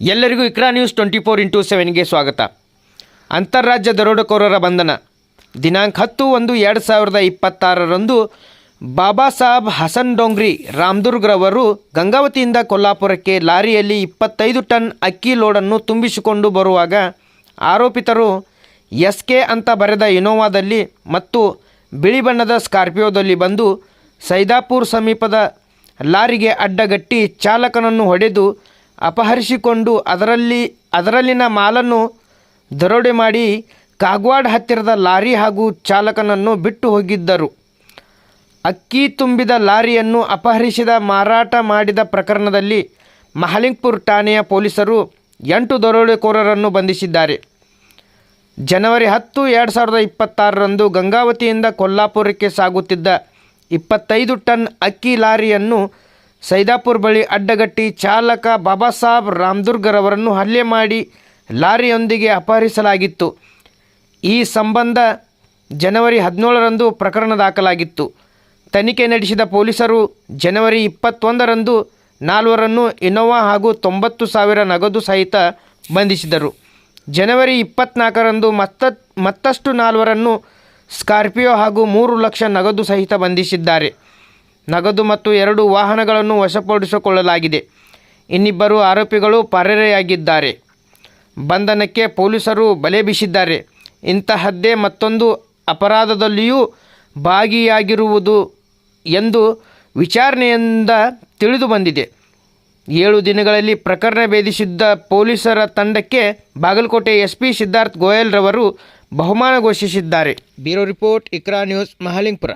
ಎಲ್ಲರಿಗೂ ಇಕ್ರಾ ನ್ಯೂಸ್ 24x7ಗೆ ಸ್ವಾಗತ. ಅಂತಾರಾಜ್ಯ ದರೋಡೆಕೋರರ ಬಂಧನ. ದಿನಾಂಕ 10/1/2026ರಂದು ಬಾಬಾ ಸಾಬ್ ಹಸನ್ ಡೋಂಗ್ರಿ ರಾಮದುರ್ಗ್ರವರು ಗಂಗಾವತಿಯಿಂದ ಕೊಲ್ಲಾಪುರಕ್ಕೆ ಲಾರಿಯಲ್ಲಿ 25 ಟನ್ ಅಕ್ಕಿ ಲೋಡನ್ನು ತುಂಬಿಸಿಕೊಂಡು ಬರುವಾಗ ಆರೋಪಿತರು SK ಅಂತ ಬರೆದ ಇನೋವಾದಲ್ಲಿ ಮತ್ತು ಬಿಳಿ ಬಣ್ಣದ ಸ್ಕಾರ್ಪಿಯೋದಲ್ಲಿ ಬಂದು ಸೈದಾಪುರ ಸಮೀಪದ ಲಾರಿಗೆ ಅಡ್ಡಗಟ್ಟಿ ಚಾಲಕನನ್ನು ಹೊಡೆದು ಅಪಹರಿಸಿಕೊಂಡು ಅದರಲ್ಲಿನ ಮಾಲನ್ನು ದರೋಡೆ ಮಾಡಿ ಕಾಗವಾಡ ಹತ್ತಿರದ ಲಾರಿ ಹಾಗೂ ಚಾಲಕನನ್ನು ಬಿಟ್ಟು ಹೋಗಿದ್ದರು. ಅಕ್ಕಿ ತುಂಬಿದ ಲಾರಿಯನ್ನು ಅಪಹರಿಸಿದ ಮಾರಾಟ ಮಾಡಿದ ಪ್ರಕರಣದಲ್ಲಿ ಮಹಾಲಿಂಗಪುರ ಠಾಣೆಯ ಪೊಲೀಸರು 8 ದರೋಡೆಕೋರರನ್ನು ಬಂಧಿಸಿದ್ದಾರೆ. ಜನವರಿ 10, 2026ರಂದು ಗಂಗಾವತಿಯಿಂದ ಕೊಲ್ಲಾಪುರಕ್ಕೆ ಸಾಗುತ್ತಿದ್ದ 25 ಟನ್ ಅಕ್ಕಿ ಲಾರಿಯನ್ನು ಸೈದಾಪುರ ಬಳಿ ಅಡ್ಡಗಟ್ಟಿ ಚಾಲಕ ಬಾಬಾ ಸಾಬ್ ರಾಮದುರ್ಗ್ರವರನ್ನು ಹಲ್ಲೆ ಮಾಡಿ ಲಾರಿಯೊಂದಿಗೆ ಅಪಹರಿಸಲಾಗಿತ್ತು. ಈ ಸಂಬಂಧ ಜನವರಿ 17ರಂದು ಪ್ರಕರಣ ದಾಖಲಾಗಿತ್ತು. ತನಿಖೆ ನಡೆಸಿದ ಪೊಲೀಸರು ಜನವರಿ 21ರಂದು 4ರನ್ನು ಇನೋವಾ ಹಾಗೂ 90,000 ನಗದು ಸಹಿತ ಬಂಧಿಸಿದರು. ಜನವರಿ 24ರಂದು ಮತ್ತಷ್ಟು 4ರನ್ನು ಸ್ಕಾರ್ಪಿಯೋ ಹಾಗೂ 3 ಲಕ್ಷ ನಗದು ಸಹಿತ ಬಂಧಿಸಿದ್ದಾರೆ. ನಗದು ಮತ್ತು 2 ವಾಹನಗಳನ್ನು ವಶಪಡಿಸಿಕೊಳ್ಳಲಾಗಿದೆ. ಇನ್ನಿಬ್ಬರು ಆರೋಪಿಗಳು ಪರಾರಿಯಾಗಿದ್ದಾರೆ. ಬಂಧನಕ್ಕೆ ಪೊಲೀಸರು ಬಲೆ ಬೀಸಿದ್ದಾರೆ. ಇಂತಹದ್ದೇ ಮತ್ತೊಂದು ಅಪರಾಧದಲ್ಲಿಯೂ ಭಾಗಿಯಾಗಿರುವುದು ಎಂದು ವಿಚಾರಣೆಯಿಂದ ತಿಳಿದು ಬಂದಿದೆ. 7 ದಿನಗಳಲ್ಲಿ ಪ್ರಕರಣ ಭೇದಿಸಿದ್ದ ಪೊಲೀಸರ ತಂಡಕ್ಕೆ ಬಾಗಲಕೋಟೆ SP ಸಿದ್ಧಾರ್ಥ ಗೋಯಲ್ ರವರು ಬಹುಮಾನ ಘೋಷಿಸಿದ್ದಾರೆ. Bureau report, Iqra news, Mahalingapura.